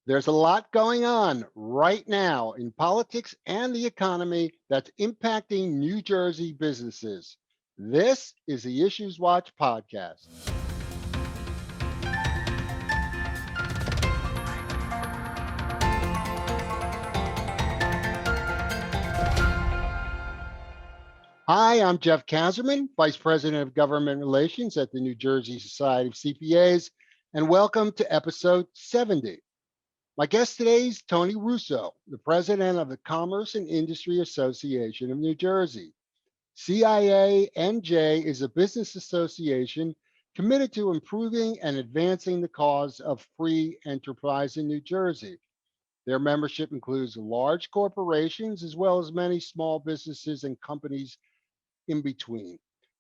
There's a lot going on right now in politics and the economy that's impacting New Jersey businesses. This is the Issues Watch podcast. Hi, I'm Jeff Kazerman, Vice President of Government Relations at the New Jersey Society of CPAs, and welcome to episode 70. My guest today is Tony Russo, the president of the Commerce and Industry Association of New Jersey. CIA-NJ is a business association committed to improving and advancing the cause of free enterprise in New Jersey. Their membership includes large corporations as well as many small businesses and companies in between.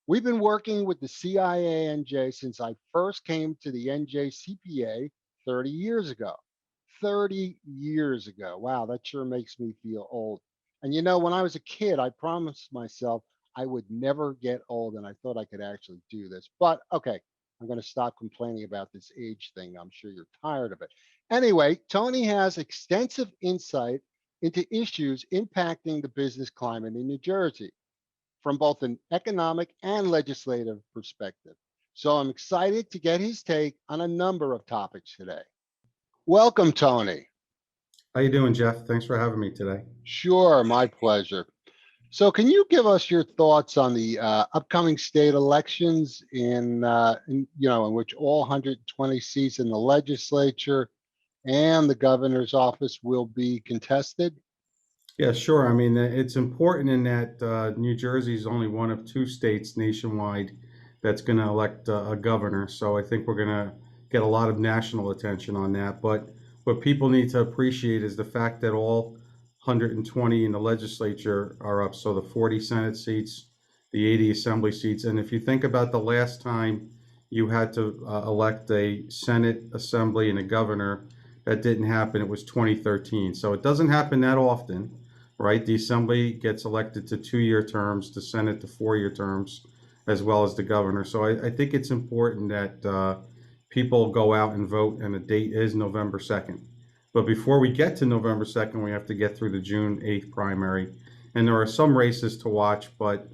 We've been working with the CIA-NJ since I first came to the NJCPA 30 years ago. 30 years ago. Wow, that sure makes me feel old. And when I was a kid, I promised myself I would never get old, and I thought I could actually do this. But okay, I'm going to stop complaining about this age thing. I'm sure you're tired of it. Anyway, Tony has extensive insight into issues impacting the business climate in New Jersey from both an economic and legislative perspective. So I'm excited to get his take on a number of topics today. Welcome, Tony. How you doing, Jeff? Thanks for having me today. Sure, my pleasure. So, can you give us your thoughts on the upcoming state elections in which all 120 seats in the legislature and the governor's office will be contested? Yeah, sure. I mean, it's important in that New Jersey is only one of two states nationwide that's going to elect a governor. So I think we're going to get a lot of national attention on that. But what people need to appreciate is the fact that all 120 in the legislature are up. So the 40 Senate seats, the 80 Assembly seats. And if you think about the last time you had to elect a Senate, Assembly, and a governor, that didn't happen. It was 2013. So it doesn't happen that often, right? The Assembly gets elected to 2-year terms, the Senate to 4-year terms, as well as the governor. So I think it's important that people go out and vote, and the date is November 2nd. But before we get to November 2nd, we have to get through the June 8th primary. And there are some races to watch, but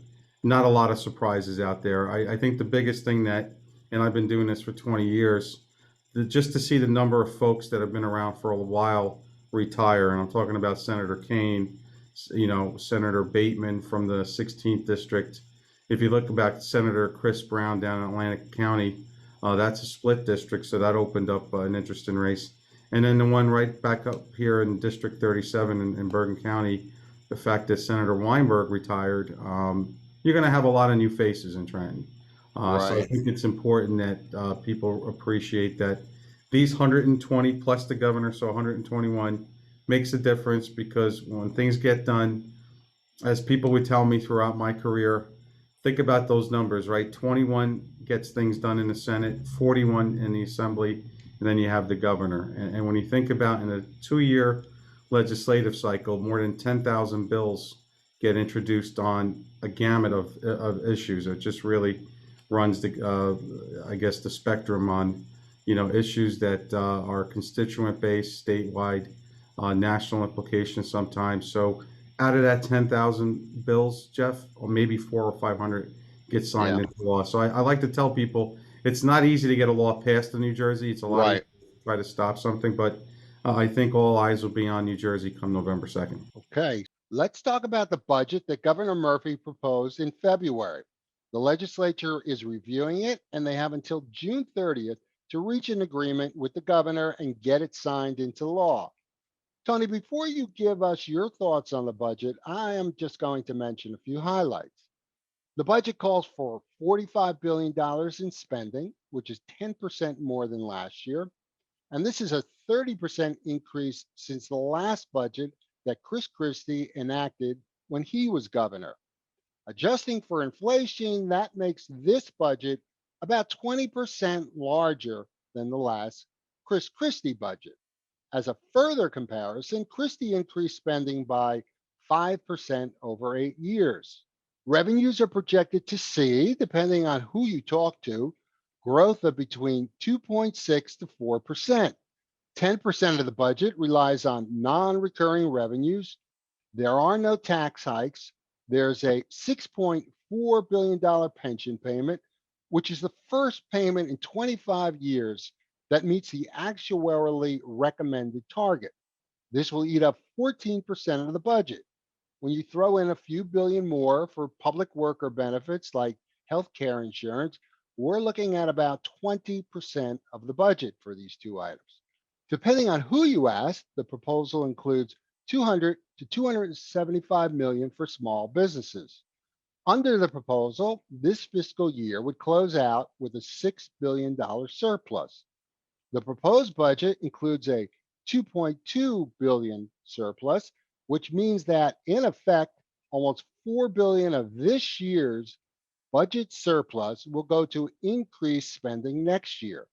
not a lot of surprises out there. I think the biggest thing and I've been doing this for 20 years, just to see the number of folks that have been around for a while retire, and I'm talking about Senator Kane, Senator Bateman from the 16th district. If you look back, Senator Chris Brown down in Atlantic County, that's a split district, so that opened up an interesting race. And then the one right back up here in District 37 in Bergen County, the fact that Senator Weinberg retired, you're going to have a lot of new faces in Trenton. So I think it's important that people appreciate that these 120 plus the governor, so 121, makes a difference, because when things get done, as people would tell me throughout my career, think about those numbers, right? 21 gets things done in the Senate, 41 in the Assembly, and then you have the governor. And when you think about in a 2-year legislative cycle, more than 10,000 bills get introduced on a gamut of issues. It just really runs the spectrum on issues that are constituent based, statewide, national implications sometimes. So out of that 10,000 bills, Jeff, or maybe 400 or 500 get signed into law. So I like to tell people it's not easy to get a law passed in New Jersey. It's a lot easier to try to stop something, but I think all eyes will be on New Jersey come November 2nd. Okay, let's talk about the budget that Governor Murphy proposed in February. The legislature is reviewing it, and they have until June 30th to reach an agreement with the governor and get it signed into law. Tony, before you give us your thoughts on the budget, I am just going to mention a few highlights. The budget calls for $45 billion in spending, which is 10% more than last year. And this is a 30% increase since the last budget that Chris Christie enacted when he was governor. Adjusting for inflation, that makes this budget about 20% larger than the last Chris Christie budget. As a further comparison, Christie increased spending by 5% over 8 years. Revenues are projected to see, depending on who you talk to, growth of between 2.6 to 4%. 10% of the budget relies on non-recurring revenues. There are no tax hikes. There's a $6.4 billion pension payment, which is the first payment in 25 years that meets the actuarially recommended target. This will eat up 14% of the budget. When you throw in a few billion more for public worker benefits like healthcare insurance, we're looking at about 20% of the budget for these two items. Depending on who you ask, the proposal includes 200 to 275 million for small businesses. Under the proposal, this fiscal year would close out with a $6 billion surplus. The proposed budget includes a 2.2 billion surplus, which means that in effect, almost 4 billion of this year's budget surplus will go to increased spending next year.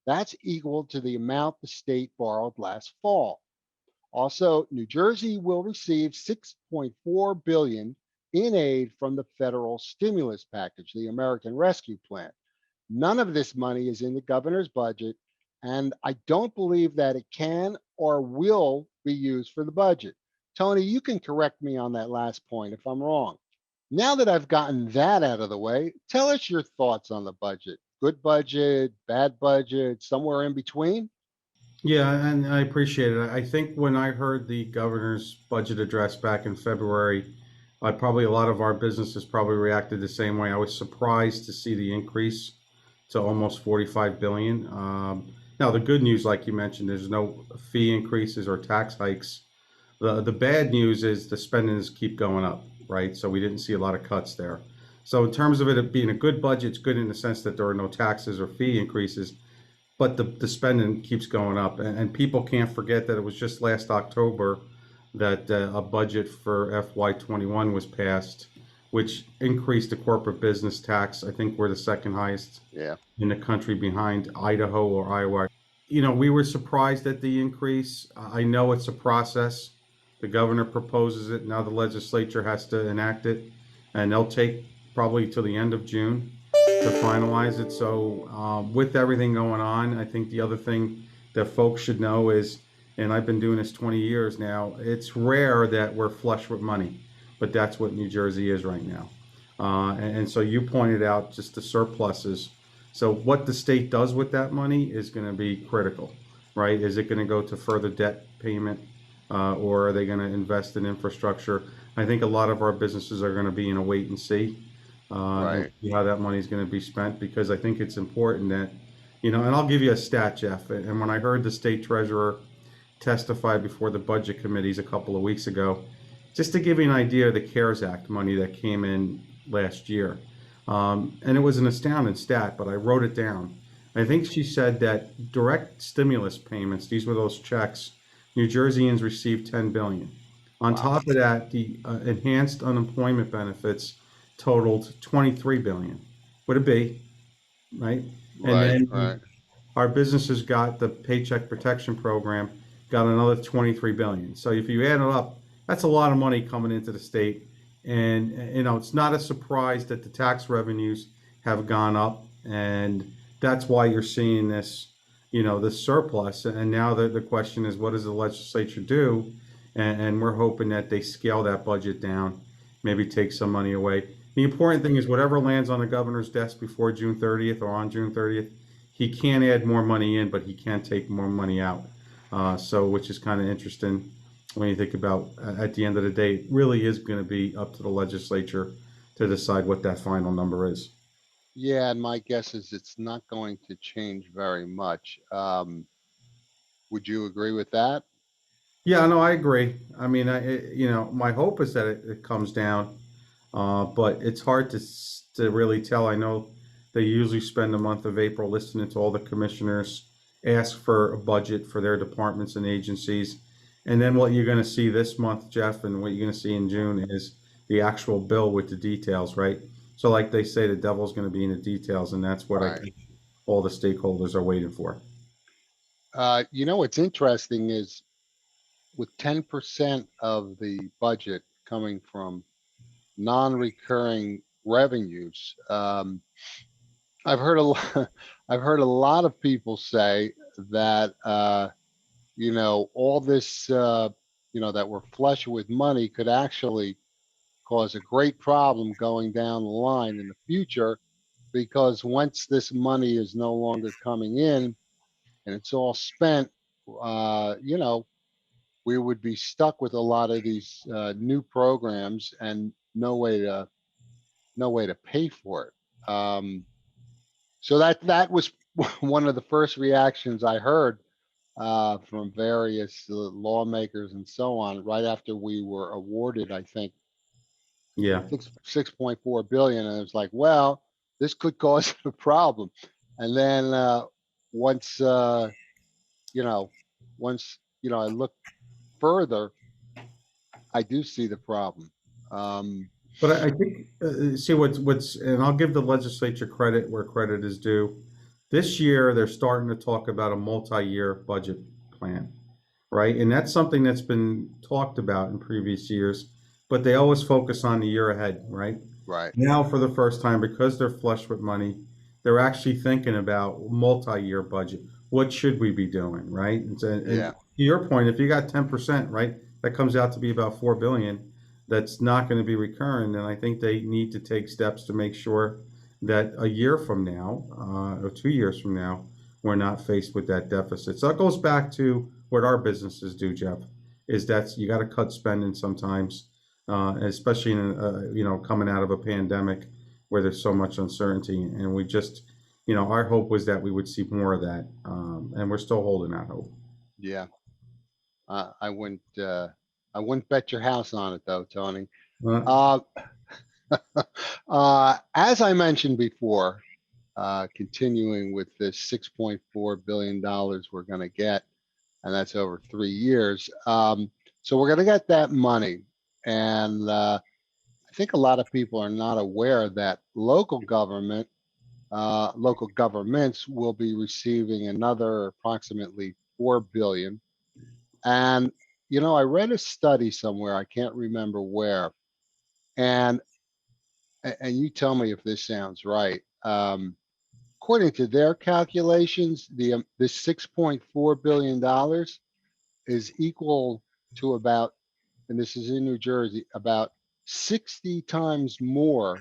That's equal to the amount the state borrowed last fall. Also, New Jersey will receive 6.4 billion in aid from the federal stimulus package, the American Rescue Plan. None of this money is in the governor's budget, and I don't believe that it can or will be used for the budget. Tony, you can correct me on that last point if I'm wrong. Now that I've gotten that out of the way, tell us your thoughts on the budget. Good budget, bad budget, somewhere in between? Yeah, and I appreciate it. I think when I heard the governor's budget address back in February, I probably a lot of our businesses probably reacted the same way. I was surprised to see the increase to almost 45 billion. Now the good news, like you mentioned, there's no fee increases or tax hikes. The bad news is the spendings keep going up, right? So we didn't see a lot of cuts there. So in terms of it being a good budget, it's good in the sense that there are no taxes or fee increases, but the spending keeps going up, and people can't forget that it was just last October that a budget for FY21 was passed, which increased the corporate business tax. I think we're the second highest Yeah. in the country behind Idaho or Iowa. We were surprised at the increase. I know it's a process. The governor proposes it. Now the legislature has to enact it, and they'll take probably till the end of June to finalize it. So, with everything going on, I think the other thing that folks should know is, and I've been doing this 20 years now, it's rare that we're flush with money, but that's what New Jersey is right now. And so you pointed out just the surpluses. So what the state does with that money is going to be critical, right? Is it going to go to further debt payment, or are they going to invest in infrastructure? I think a lot of our businesses are going to be in a wait and see, and Right. see how that money is going to be spent, because I think it's important that, and I'll give you a stat, Jeff. And when I heard the state treasurer testify before the budget committees a couple of weeks ago, just to give you an idea of the CARES Act money that came in last year. And it was an astounding stat, but I wrote it down. I think she said that direct stimulus payments, these were those checks, New Jerseyans received 10 billion. On Wow. top of that, the enhanced unemployment benefits totaled 23 billion. Would it be, right? And Right. then Right. our businesses got the Paycheck Protection Program, got another 23 billion. So if you add it up, that's a lot of money coming into the state. And it's not a surprise that the tax revenues have gone up, and that's why you're seeing this surplus. And now the question is, what does the legislature do? And we're hoping that they scale that budget down, maybe take some money away. The important thing is whatever lands on the governor's desk before June 30th or on June 30th, he can't add more money in, but he can take more money out. So, which is kind of interesting when you think about, at the end of the day, it really is going to be up to the legislature to decide what that final number is. Yeah, and my guess is it's not going to change very much. Would you agree with that? Yeah, no, I agree. I mean, my hope is that it comes down, but it's hard to really tell. I know they usually spend the month of April listening to all the commissioners ask for a budget for their departments and agencies. And then what you're going to see this month, Jeff, and what you're going to see in June is the actual bill with the details, right? So, like they say, the devil's going to be in the details, and that's what I Right. think all the stakeholders are waiting for. What's interesting is with 10% of the budget coming from non-recurring revenues, I've heard a lot, I've heard a lot of people say that all this, that we're flush with money could actually cause a great problem going down the line in the future, because once this money is no longer coming in and it's all spent, uh, you know, we would be stuck with a lot of these new programs and no way to pay for it. So that was one of the first reactions I heard from various lawmakers and so on, right after we were awarded, I think, Yeah. 6.4 billion, and it was like, well, this could cause a problem. And then once you know, I look further, I do see the problem. Um, But I think, see what's, and I'll give the legislature credit where credit is due. This year, they're starting to talk about a multi-year budget plan, right? And that's something that's been talked about in previous years, but they always focus on the year ahead, right? right. Now, for the first time, because they're flush with money, they're actually thinking about multi-year budget. What should we be doing, right? And Yeah. to your point, if you got 10%, right, that comes out to be about 4 billion. That's not going to be recurring, and I think they need to take steps to make sure that a year from now, or 2 years from now, we're not faced with that deficit. So it goes back to what our businesses do, Jeff, is that you got to cut spending sometimes, especially in coming out of a pandemic where there's so much uncertainty, and we just, our hope was that we would see more of that, and we're still holding that hope. Yeah. I wouldn't. I wouldn't bet your house on it, though, Tony. Uh, Uh, as I mentioned before, continuing with this $6.4 billion we're going to get, and that's over 3 years. So we're going to get that money, and I think a lot of people are not aware that local governments will be receiving another approximately 4 billion. And I read a study somewhere, I can't remember where, and and you tell me if this sounds right. According to their calculations, the $6.4 billion is equal to about, and this is in New Jersey, about 60 times more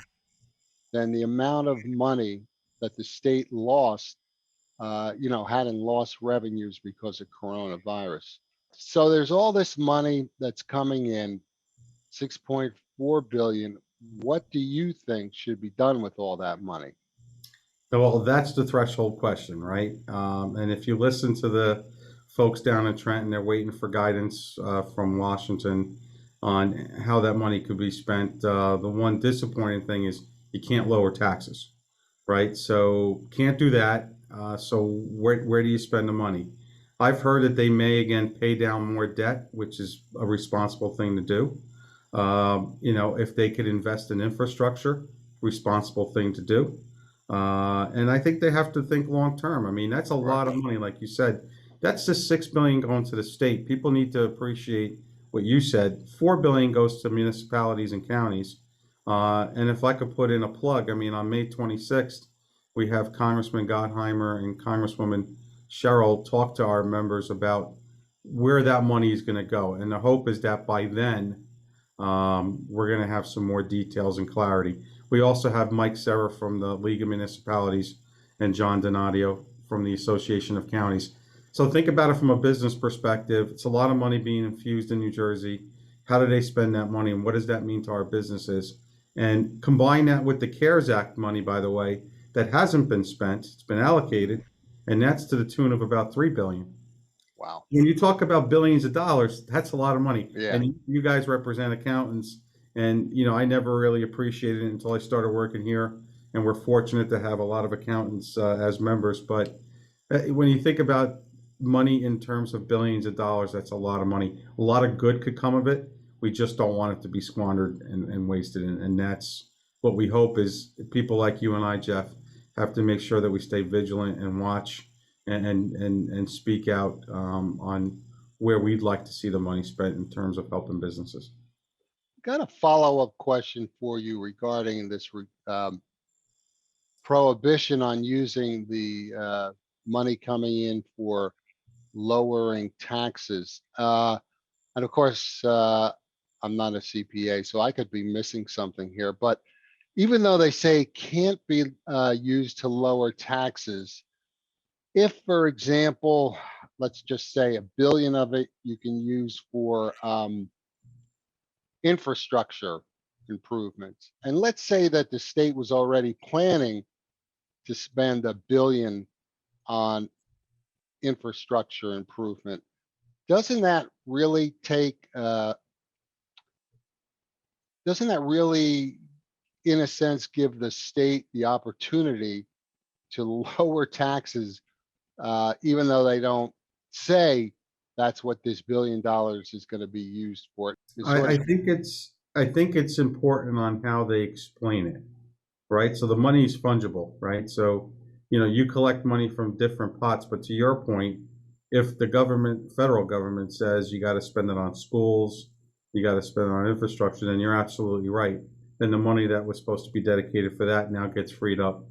than the amount of money that the state lost, had in lost revenues because of coronavirus. So there's all this money that's coming in, 6.4 billion. What do you think should be done with all that money? Well, that's the threshold question, right? And if you listen to the folks down in Trenton, they're waiting for guidance from Washington on how that money could be spent. The one disappointing thing is you can't lower taxes, right? So can't do that. So where do you spend the money? I've heard that they may again pay down more debt, which is a responsible thing to do. If they could invest in infrastructure, responsible thing to do. And I think they have to think long term. I mean, that's a Right. lot of money, like you said. That's just 6 billion going to the state. People need to appreciate what you said. 4 billion goes to municipalities and counties. And if I could put in a plug, I mean, on May 26th, we have Congressman Gottheimer and Congresswoman Cheryl talk to our members about where that money is going to go. And the hope is that by then, we're going to have some more details and clarity. We also have Mike Serra from the League of Municipalities and John Donadio from the Association of Counties. So think about it from a business perspective. It's a lot of money being infused in New Jersey. How do they spend that money, and what does that mean to our businesses? And combine that with the CARES Act money, by the way, that hasn't been spent. It's been allocated, and that's to the tune of about 3 billion. Wow. When you talk about billions of dollars, that's a lot of money. Yeah. And you guys represent accountants, and I never really appreciated it until I started working here. And we're fortunate to have a lot of accountants as members. But when you think about money in terms of billions of dollars, that's a lot of money. A lot of good could come of it. We just don't want it to be squandered and wasted. And that's what we hope is people like you and I, Jeff, have to make sure that we stay vigilant and watch and speak out on where we'd like to see the money spent in terms of helping businesses. Got a follow-up question for you regarding this prohibition on using the money coming in for lowering taxes. And of course, I'm not a CPA, so I could be missing something here. But even though they say it can't be used to lower taxes, if, for example, let's just say 1 billion of it you can use for infrastructure improvements, and let's say that the state was already planning to spend 1 billion on infrastructure improvement, doesn't that really take doesn't that really, in a sense, give the state the opportunity to lower taxes, even though they don't say that's what this $1 billion is going to be used for? Is sort I of think it's important on how they explain it, right? So the money is fungible, right? So, you collect money from different pots, but to your point, if the government, federal government says you got to spend it on schools, you got to spend it on infrastructure, then you're absolutely right. Then the money that was supposed to be dedicated for that now gets freed up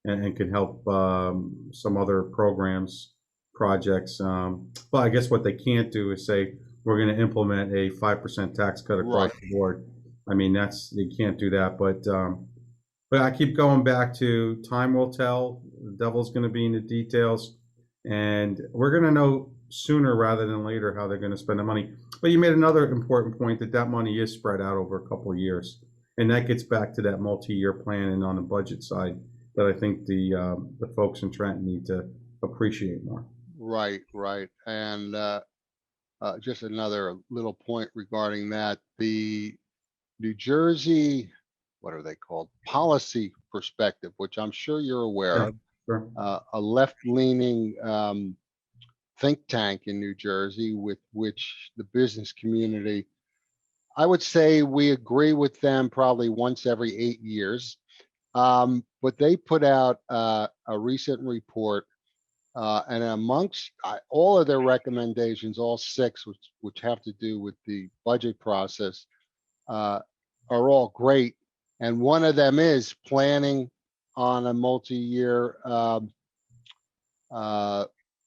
and can help some other programs, projects. But I guess what they can't do is say, we're going to implement a 5% tax cut across right. the board. I mean, you can't do that. But I keep going back to time will tell. The devil's going to be in the details, and we're going to know sooner rather than later how they're going to spend the money. But you made another important point that money is spread out over a couple of years, and that gets back to that multi-year plan and on the budget side that I think the folks in Trenton need to appreciate more. Right, right. And just another little point regarding that. The New Jersey, what are they called? Policy Perspective, which I'm sure you're aware Yeah, of, sure. a left-leaning think tank in New Jersey with which the business community, I would say we agree with them probably once every 8 years. But they put out a recent report, and amongst all of their recommendations, all six, which have to do with the budget process, uh, are all great. And one of them is planning on a multi-year, uh,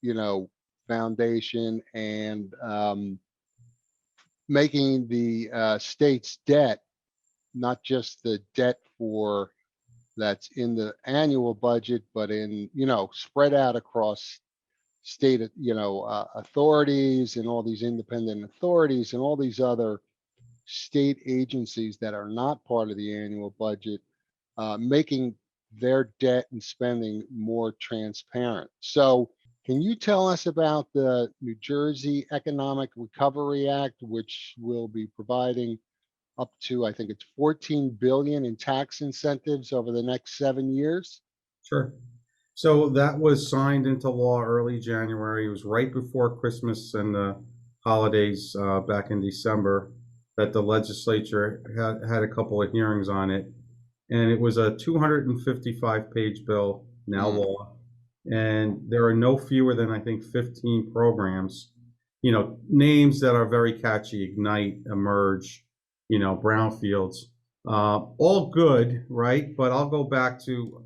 you know, foundation, and making the state's debt not just the debt for that's in the annual budget, but in, spread out across state, authorities, and all these independent authorities and all these other state agencies that are not part of the annual budget, making their debt and spending more transparent. So, can you tell us about the New Jersey Economic Recovery Act, which will be providing up to, I think it's 14 billion in tax incentives over the next 7 years? Sure. So that was signed into law early January. It was right before Christmas and the holidays back in December that the legislature had a couple of hearings on it. And it was a 255-page bill, now Mm, law. And there are no fewer than, I think, 15 programs, names that are very catchy: Ignite, Emerge, Brownfields, all good, right? But I'll go back to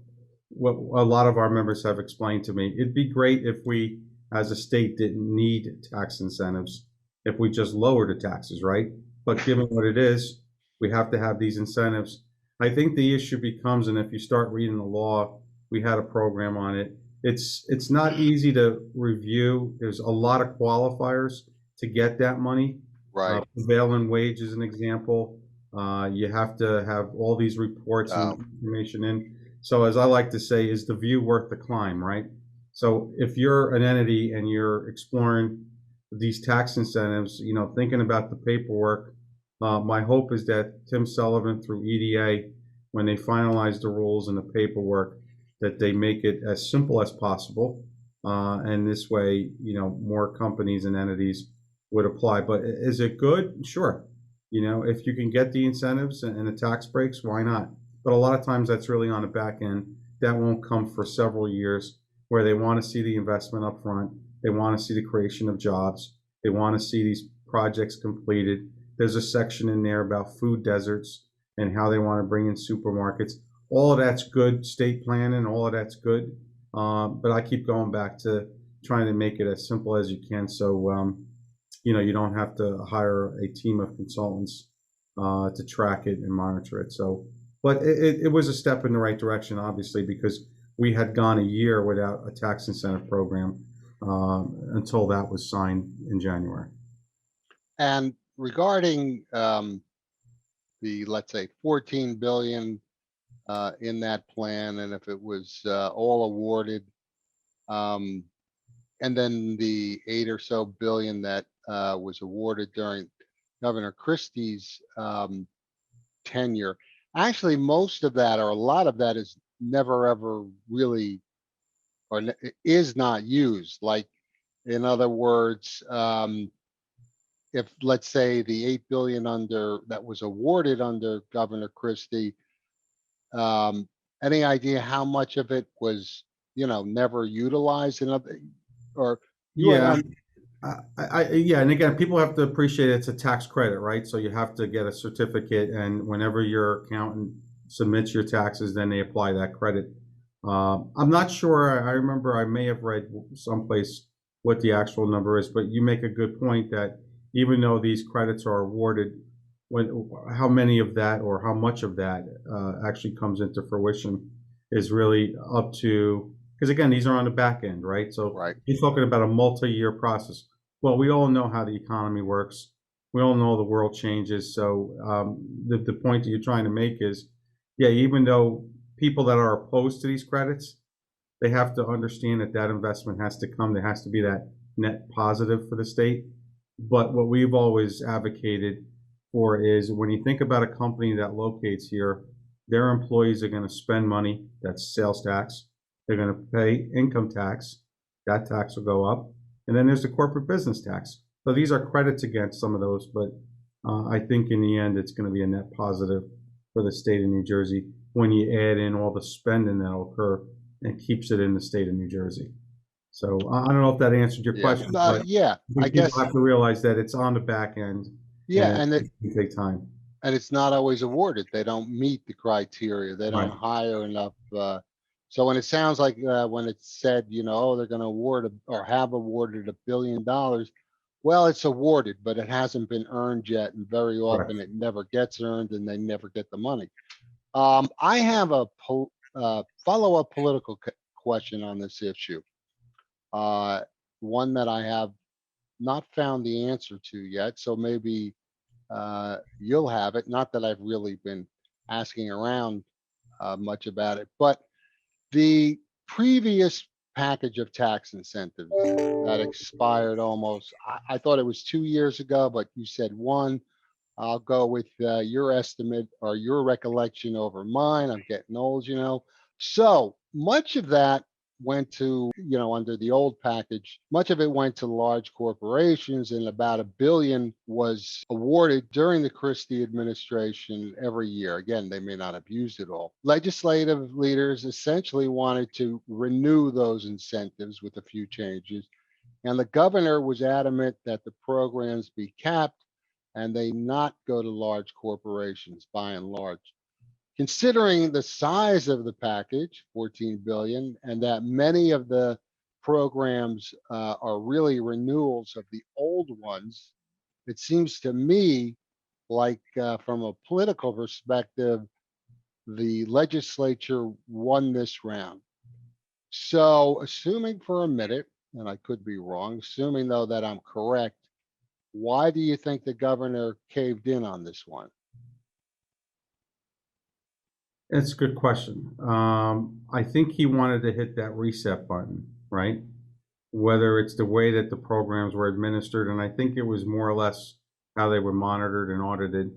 what a lot of our members have explained to me. It'd be great if we, as a state, didn't need tax incentives, if we just lowered the taxes, right? But given what it is, we have to have these incentives. I think the issue becomes, and if you start reading the law, we had a program on it. It's not easy to review. There's a lot of qualifiers to get that money. right. Prevailing wage is an example. You have to have all these reports and Oh, information in. So as I like to say, is the view worth the climb, right? So if you're an entity and you're exploring these tax incentives, thinking about the paperwork, my hope is that Tim Sullivan through EDA, when they finalize the rules and the paperwork, that they make it as simple as possible. And this way, more companies and entities would apply. But is it good? Sure. If you can get the incentives and the tax breaks, why not? But a lot of times that's really on the back end. That won't come for several years, where they want to see the investment up front. They want to see the creation of jobs. They want to see these projects completed. There's a section in there about food deserts and how they want to bring in supermarkets. All of that's good state planning. All of that's good. But I keep going back to trying to make it as simple as you can, so you don't have to hire a team of consultants to track it and monitor it. So, but it was a step in the right direction, obviously, because we had gone a year without a tax incentive program until that was signed in January. And regarding the, let's say, 14 billion in that plan, and if it was all awarded, um, and then the 8 or so billion that was awarded during Governor Christie's tenure. Actually, most of that, or a lot of that, is never ever really, or is not used. Like, in other words, if, let's say, the 8 billion under that was awarded under Governor Christie, um, any idea how much of it was, never utilized in other, or you were Yeah, on? yeah, and again, people have to appreciate it's a tax credit, right? So you have to get a certificate, and whenever your accountant submits your taxes, then they apply that credit. I'm not sure. I remember I may have read someplace what the actual number is, but you make a good point that even though these credits are awarded, how many of that or how much of that actually comes into fruition is really up to, because again, these are on the back end, right? So Right. you're talking about a multi-year process. Well, we all know how the economy works. We all know the world changes. So the point that you're trying to make is, yeah, even though people that are opposed to these credits, they have to understand that that investment has to come. There has to be that net positive for the state. But what we've always advocated for is when you think about a company that locates here, their employees are going to spend money, that's sales tax. They're going to pay income tax, that tax will go up. And then there's the corporate business tax. So these are credits against some of those, but I think in the end, it's going to be a net positive for the state of New Jersey when you add in all the spending that'll occur and keeps it in the state of New Jersey. So I don't know if that answered your Yeah. question, but Yeah. I I think people guess. have to realize that it's on the back end Yeah, and and it can take time. it's not always awarded. They don't meet the criteria. They don't Right. hire enough. So when it sounds like when it's said, oh, they're going to award or have awarded $1 billion, well, it's awarded, but it hasn't been earned yet, and very Correct. often it never gets earned, and they never get the money. I have a follow-up political question on this issue. Uh, One that I have not found the answer to yet. So maybe you'll have it. Not that I've really been asking around much about it, but the previous package of tax incentives that expired almost, I thought it was 2 years ago, but you said one. I'll go with your estimate or your recollection over mine. I'm getting old. So much of that went to, under the old package, much of it went to large corporations, and about $1 billion was awarded during the Christie administration every year. Again, they may not have used it all. Legislative leaders essentially wanted to renew those incentives with a few changes. And the governor was adamant that the programs be capped and they not go to large corporations by and large. Considering the size of the package, 14 billion, and that many of the programs are really renewals of the old ones, it seems to me like from a political perspective, the legislature won this round. So, assuming for a minute, and I could be wrong, assuming though that I'm correct, why do you think the governor caved in on this one? It's a good question. I think he wanted to hit that reset button, right? Whether it's the way that the programs were administered, and I think it was more or less how they were monitored and audited.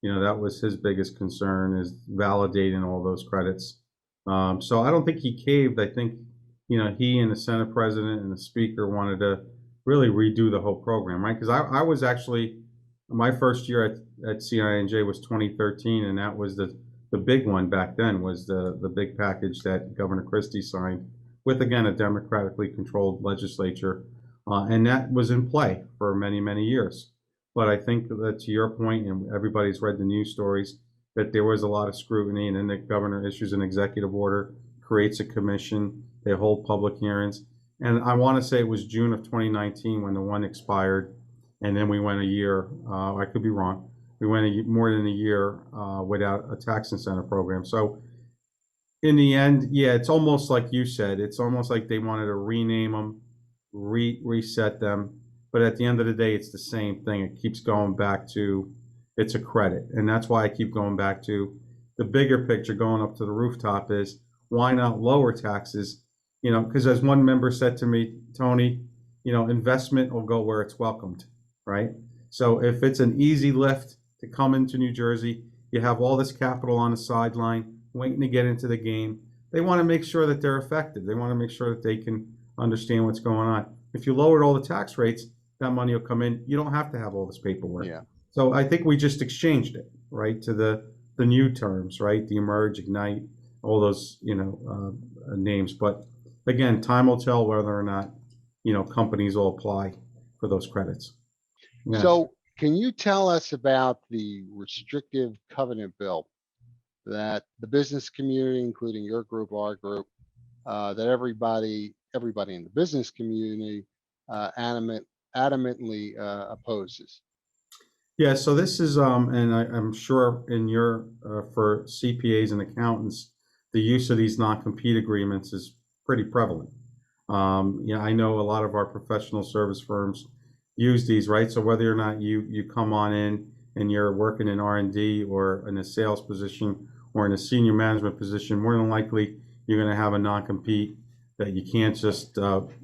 That was his biggest concern, is validating all those credits. So I don't think he caved. I think, he and the Senate president and the speaker wanted to really redo the whole program, right? Because I was actually, my first year at CINJ was 2013, and that was the big one back then, was the big package that Governor Christie signed with, again, a democratically controlled legislature, and that was in play for many, many years. But I think that, to your point, and everybody's read the news stories, that there was a lot of scrutiny, and then the governor issues an executive order, creates a commission, they hold public hearings, And I want to say it was June of 2019 when the one expired, and then we went a year. I could be wrong. We went more than a year without a tax incentive program. So in the end, yeah, it's almost like you said. It's almost like they wanted to rename them, reset them. But at the end of the day, it's the same thing. It keeps going back to it's a credit. And that's why I keep going back to the bigger picture going up to the rooftop is why not lower taxes? You know, because as one member said to me, Tony, you know, investment will go where it's welcomed, right? So if it's an easy lift to come into New Jersey, you have all this capital on the sideline waiting to get into the game. They want to make sure that they're effective. They want to make sure that they can understand what's going on. If you lowered all the tax rates, that money will come in. You don't have to have all this paperwork. Yeah. So I think we just exchanged it, right, to the new terms, right, the emerge, ignite, all those, you know, names. But again, time will tell whether or not, you know, companies will apply for those credits. Yeah. So can you tell us about the restrictive covenant bill that the business community, including your group, our group, that everybody in the business community adamantly opposes? Yeah, so this is, and I'm sure in your, for CPAs and accountants, the use of these non-compete agreements is pretty prevalent. Yeah, I know a lot of our professional service firms use these, right? So whether or not you come on in and you're working in R&D or in a sales position or in a senior management position, more than likely you're going to have a non-compete that you can't just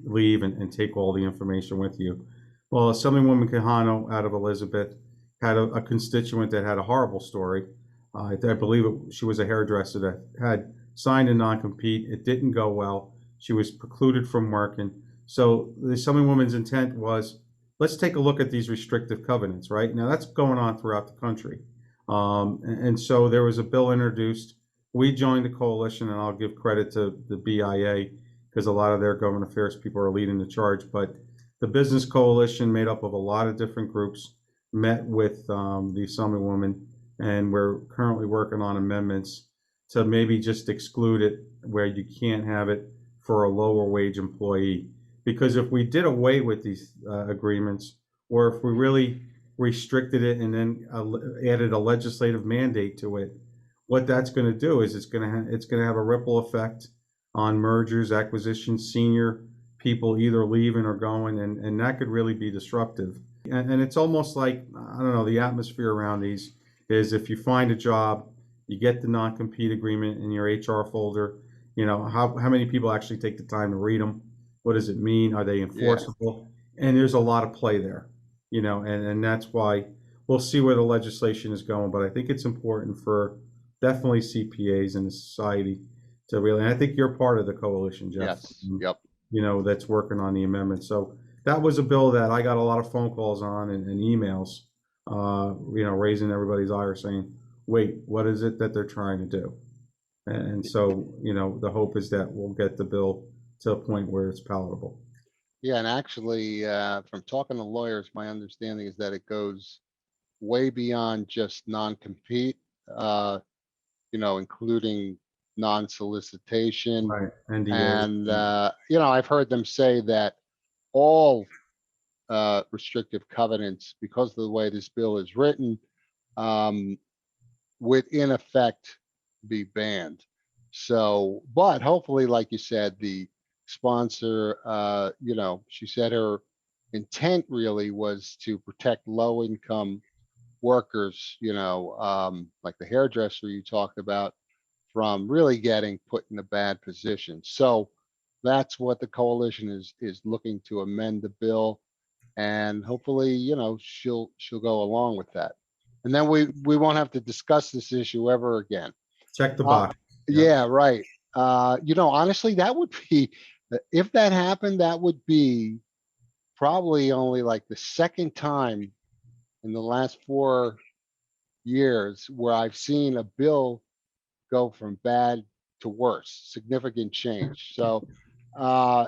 leave and take all the information with you. Well, Assemblywoman Quijano out of Elizabeth had a constituent that had a horrible story. I believe she was a hairdresser that had signed a non-compete. It didn't go well. She was precluded from working. So the Assemblywoman's intent was, let's take a look at these restrictive covenants, right? Now that's going on throughout the country. And so there was a bill introduced. We joined the coalition, and I'll give credit to the BIA because a lot of their government affairs people are leading the charge. But the business coalition, made up of a lot of different groups, met with the Assemblywoman, and we're currently working on amendments to maybe just exclude it where you can't have it for a lower wage employee. Because if we did away with these agreements, or if we really restricted it and then added a legislative mandate to it, what that's going to do is it's going to have a ripple effect on mergers, acquisitions, senior people either leaving or going, and that could really be disruptive. And it's almost like, I don't know, the atmosphere around these is if you find a job, you get the non-compete agreement in your HR folder, you know, how many people actually take the time to read them? What does it mean? Are they enforceable? Yeah. And there's a lot of play there, you know, and that's why we'll see where the legislation is going. But I think it's important for definitely CPAs in the society to really, and I think you're part of the coalition, Jeff. Yes. Yep. You know, that's working on the amendment. So that was a bill that I got a lot of phone calls on and emails, you know, raising everybody's ire saying, wait, what is it that they're trying to do? And so, you know, the hope is that we'll get the bill to a point where it's palatable. Yeah, and actually, from talking to lawyers, my understanding is that it goes way beyond just non-compete, you know, including non-solicitation. Right. NDA. And, you know, I've heard them say that all restrictive covenants, because of the way this bill is written, would in effect be banned. So, but hopefully, like you said, the sponsor, you know, she said her intent really was to protect low income workers, you know, like the hairdresser you talked about, from really getting put in a bad position. So that's what the coalition is looking to amend the bill, and hopefully, you know, she'll go along with that, and then we won't have to discuss this issue ever again. Check the box. Yeah, right. You know, honestly, that would be, if that happened, that would be probably only like the second time in the last 4 years where I've seen a bill go from bad to worse, significant change. So, right?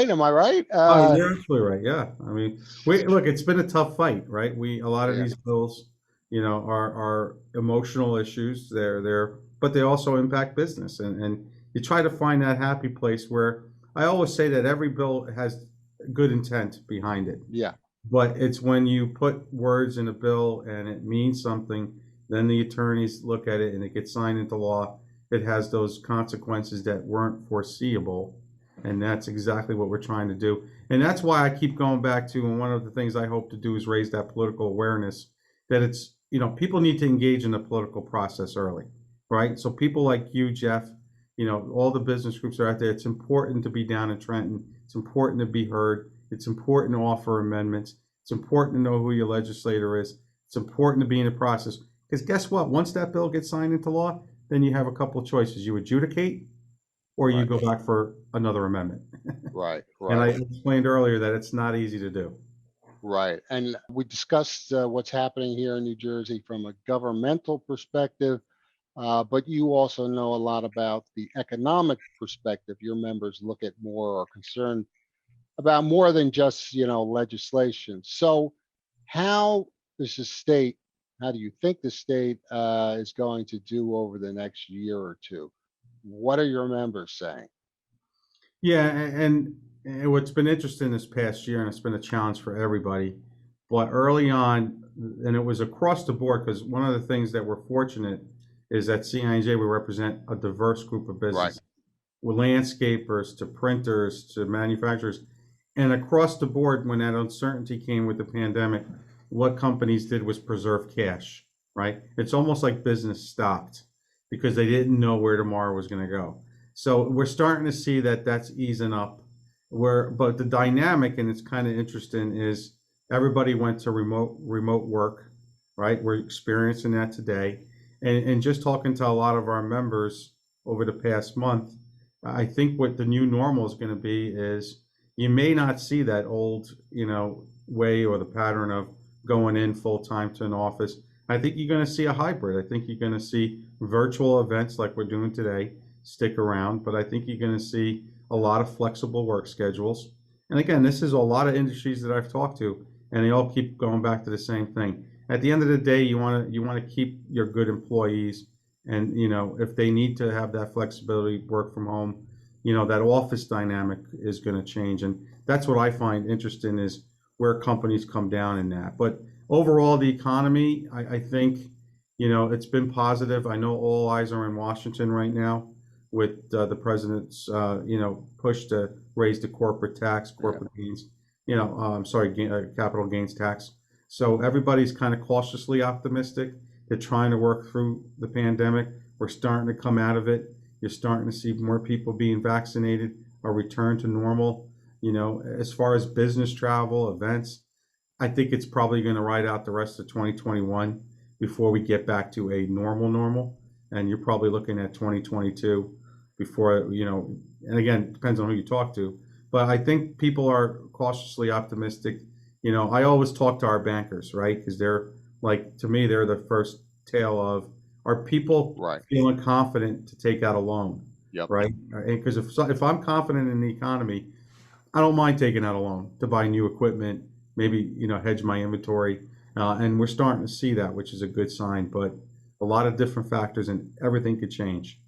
Am I right? Oh, you're absolutely right. Yeah. I mean, look, it's been a tough fight, right? A lot of these bills, you know, are emotional issues. But they also impact business, and you try to find that happy place where I always say that every bill has good intent behind it. Yeah, But it's when you put words in a bill and it means something, then the attorneys look at it and it gets signed into law. It has those consequences that weren't foreseeable. And that's exactly what we're trying to do. And that's why I keep going back to, and one of the things I hope to do is raise that political awareness that it's, people need to engage in the political process early, right? So people like you, Jeff, all the business groups are out there. It's important to be down in Trenton. It's important to be heard. It's important to offer amendments. It's important to know who your legislator is. It's important to be in the process. Because guess what? Once that bill gets signed into law, then you have a couple of choices. You adjudicate or you right, go back for another amendment. right, And I right, explained earlier that it's not easy to do. right. And we discussed what's happening here in New Jersey from a governmental perspective, but you also know a lot about the economic perspective. Your members look at more or concerned about more than just legislation. So, how does the state? How do you think the state is going to do over the next year or two? What are your members saying? Yeah, and what's been interesting this past year, and it's been a challenge for everybody, but early on, and it was across the board, because one of the things that we're fortunate is that CINJ, we represent a diverse group of Right. business, with landscapers to printers to manufacturers. And across the board, when that uncertainty came with the pandemic, what companies did was preserve cash, right? It's almost like business stopped because they didn't know where tomorrow was going to go. So we're starting to see that that's easing up. But the dynamic, and it's kind of interesting, is everybody went to remote work, right? We're experiencing that today, and just talking to a lot of our members over the past month, I think what the new normal is going to be is you may not see that old, way or the pattern of going in full time to an office. I think you're going to see a hybrid. I think you're going to see virtual events like we're doing today stick around, but I think you're going to see a lot of flexible work schedules. And again, this is a lot of industries that I've talked to, and they all keep going back to the same thing. At the end of the day, you want to keep your good employees, and if they need to have that flexibility, work from home, that office dynamic is going to change, and that's what I find interesting is where companies come down in that. But overall, the economy, I think, it's been positive. I know all eyes are in Washington right now with the president's, push to raise the corporate tax, Yeah. corporate gains, I'm sorry, capital gains tax. So everybody's kind of cautiously optimistic. They're trying to work through the pandemic. We're starting to come out of it. You're starting to see more people being vaccinated, a return to normal. As far as business travel, events, I think it's probably going to ride out the rest of 2021 before we get back to a normal. And you're probably looking at 2022 before, and again, it depends on who you talk to. But I think people are cautiously optimistic. I always talk to our bankers, right? Because they're like, to me, they're the first tale of, are people Right. feeling confident to take out a loan, Yep. right? Because if I'm confident in the economy, I don't mind taking out a loan to buy new equipment, maybe, hedge my inventory. And we're starting to see that, which is a good sign, but a lot of different factors and everything could change.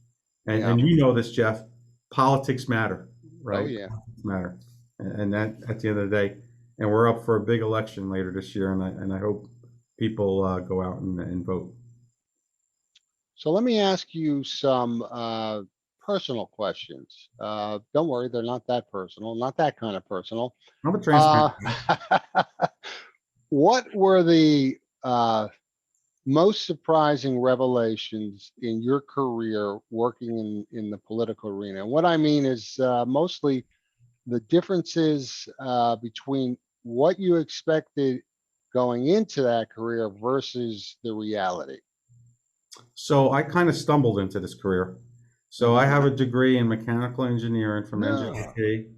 And, Yeah. and you know this, Jeff, politics matter, Oh right? yeah. Politics matter. And that at the end of the day, and we're up for a big election later this year. And I hope people go out and vote. So let me ask you some personal questions. Don't worry, they're not that personal, not that kind of personal. I'm a transparent. Uh, what were the most surprising revelations in your career working in the political arena? And what I mean is mostly the differences between what you expected going into that career versus the reality. So I kind of stumbled into this career. So I Hmm. have a degree in mechanical engineering from No, NJCPA,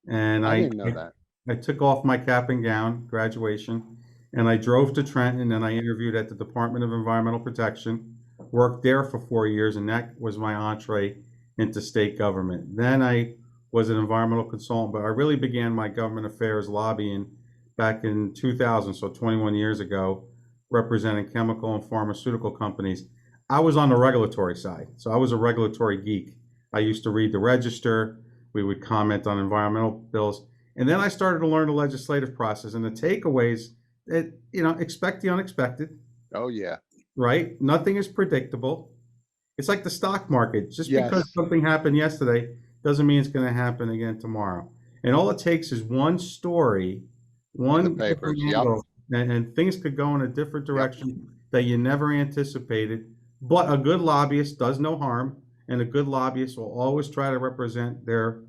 and I I didn't know that. I took off my cap and gown, graduation, and I drove to Trenton and I interviewed at the Department of Environmental Protection, worked there for 4 years, and that was my entree into state government. Then I was an environmental consultant, but I really began my government affairs lobbying back in 2000, so 21 years ago, representing chemical and pharmaceutical companies. I was on the regulatory side, so I was a regulatory geek. I used to read the register. We would comment on environmental bills. And then I started to learn the legislative process and the takeaways that, expect the unexpected, Oh, yeah. right? Nothing is predictable. It's like the stock market. Just because Yes. something happened yesterday doesn't mean it's going to happen again tomorrow. And all it takes is one story, In the one different papers. Yep. angle, and things could go in a different Yep. direction that you never anticipated. But a good lobbyist does no harm, and a good lobbyist will always try to represent their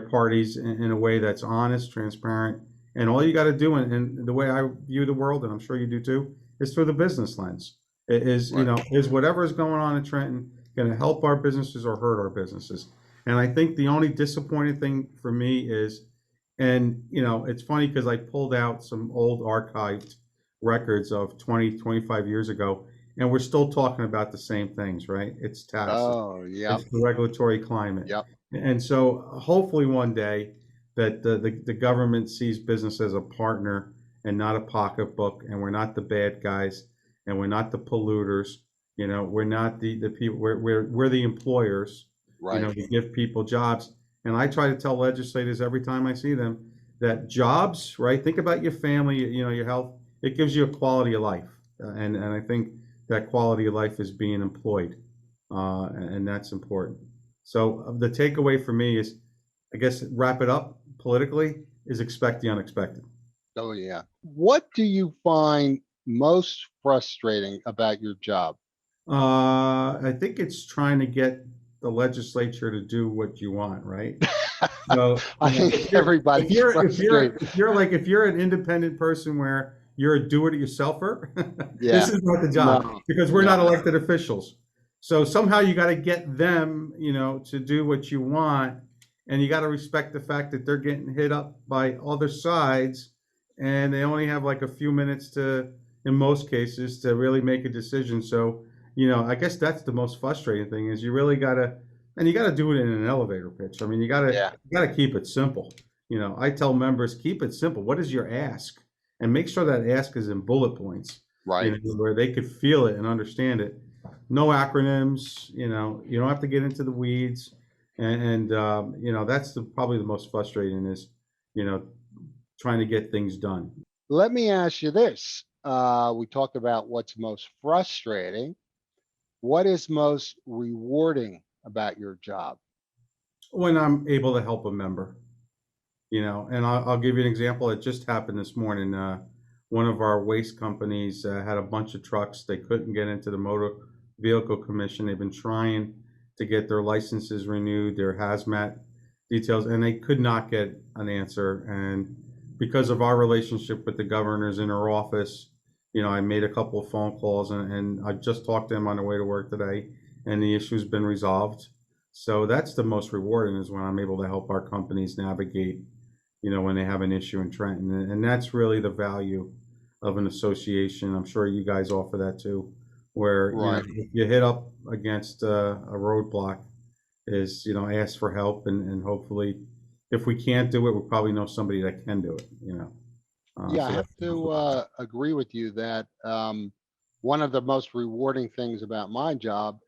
parties in a way that's honest, transparent, and all you got to do, and the way I view the world, and I'm sure you do too, is through the business lens. Right. Is whatever is going on in Trenton going to help our businesses or hurt our businesses? And I think the only disappointing thing for me is, and it's funny because I pulled out some old archived records of 20, 25 years ago, and we're still talking about the same things, right? It's taxes, Oh, yep. it's the regulatory climate. Yep. And so hopefully one day that the government sees business as a partner and not a pocketbook, and we're not the bad guys, and we're not the polluters. We're not the people. We're the employers. Right. We give people jobs, and I try to tell legislators every time I see them that jobs, right? Think about your family, your health. It gives you a quality of life, and I think that quality of life is being employed, and that's important. So the takeaway for me is, I guess, wrap it up politically, is expect the unexpected. Oh, yeah. What do you find most frustrating about your job? I think it's trying to get the legislature to do what you want, right? So, I think everybody's frustrated. if you're an independent person where you're a do-it-yourselfer, Yeah. this is not the job, No. because we're not No. elected officials. So somehow you got to get them, to do what you want, and you got to respect the fact that they're getting hit up by other sides, and they only have like a few minutes in most cases, to really make a decision. So, I guess that's the most frustrating thing, is you really got to, and you got to do it in an elevator pitch. I mean, you Yeah. got to keep it simple. I tell members, keep it simple. What is your ask? And make sure that ask is in bullet points, Right. where they could feel it and understand it. No acronyms. You don't have to get into the weeds. And that's probably the most frustrating, is, trying to get things done. Let me ask you this. We talked about what's most frustrating. What is most rewarding about your job? When I'm able to help a member, and I'll give you an example. It just happened this morning. One of our waste companies had a bunch of trucks. They couldn't get into the Motor Vehicle Commission. They've been trying to get their licenses renewed, their hazmat details, and they could not get an answer. And because of our relationship with the governor's inner office, I made a couple of phone calls, and I just talked to him on the way to work today, and the issue's been resolved. So that's the most rewarding, is when I'm able to help our companies navigate, when they have an issue in Trenton. And that's really the value of an association. I'm sure you guys offer that too, where, Right. if you hit up against a roadblock, is, ask for help, and hopefully, if we can't do it, we probably know somebody that can do it, Yeah, I so have that's to agree with you that one of the most rewarding things about my job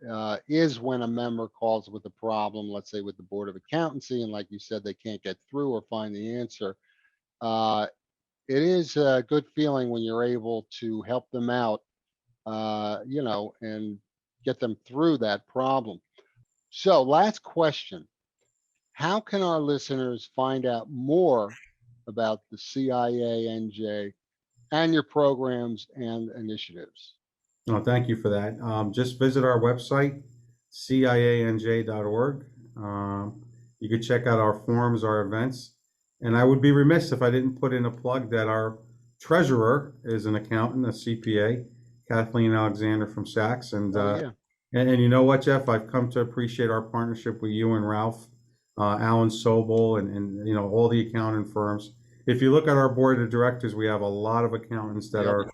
is when a member calls with a problem, let's say with the Board of Accountancy, and like you said, they can't get through or find the answer. Uh, it is a good feeling when you're able to help them out, and get them through that problem. So, last question. How can our listeners find out more about the CIA and your programs and initiatives? No, thank you for that. Just visit our website, cianj.org. You can check out our forums, our events. And I would be remiss if I didn't put in a plug that our treasurer is an accountant, a CPA, Kathleen Alexander from Saks. Oh, yeah. And you know what, Jeff? I've come to appreciate our partnership with you and Ralph, Alan Sobel, and all the accounting firms. If you look at our board of directors, we have a lot of accountants that Yep. are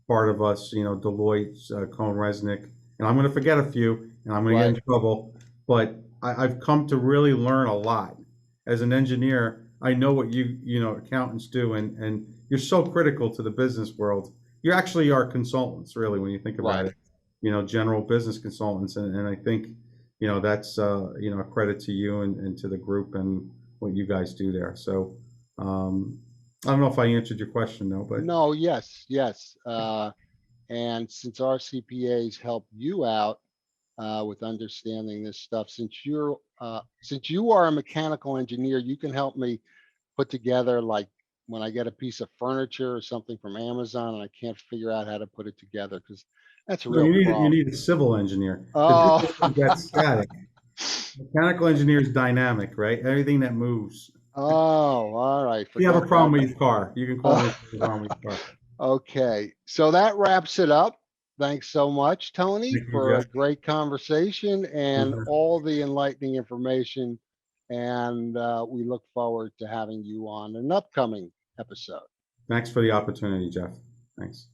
part of us, Deloitte, Cohn Resnick, and I'm going to forget a few, and I'm going to get in Right. trouble. But I've come to really learn a lot. As an engineer, I know what accountants do, and you're so critical to the business world. You actually are consultants, really, when you think about Right. it. General business consultants, and I think that's a credit to you and to the group, and what you guys do there. So I don't know if I answered your question though, but No, yes, yes. And since our CPAs help you out with understanding this stuff, since you are a mechanical engineer, you can help me put together, like, when I get a piece of furniture or something from Amazon and I can't figure out how to put it together, because that's a no, real you problem. need a civil engineer. The Oh, business is that static. Mechanical engineer is dynamic, right? Everything that moves. oh, all right. If you have a Forget problem that with then. your car, you can call me if you have a problem with your car. Okay, so that wraps it up. Thanks so much, Tony, Thank you, for a Jeff. great conversation and all the enlightening information. And we look forward to having you on an upcoming episode. Thanks for the opportunity, Jeff. Thanks.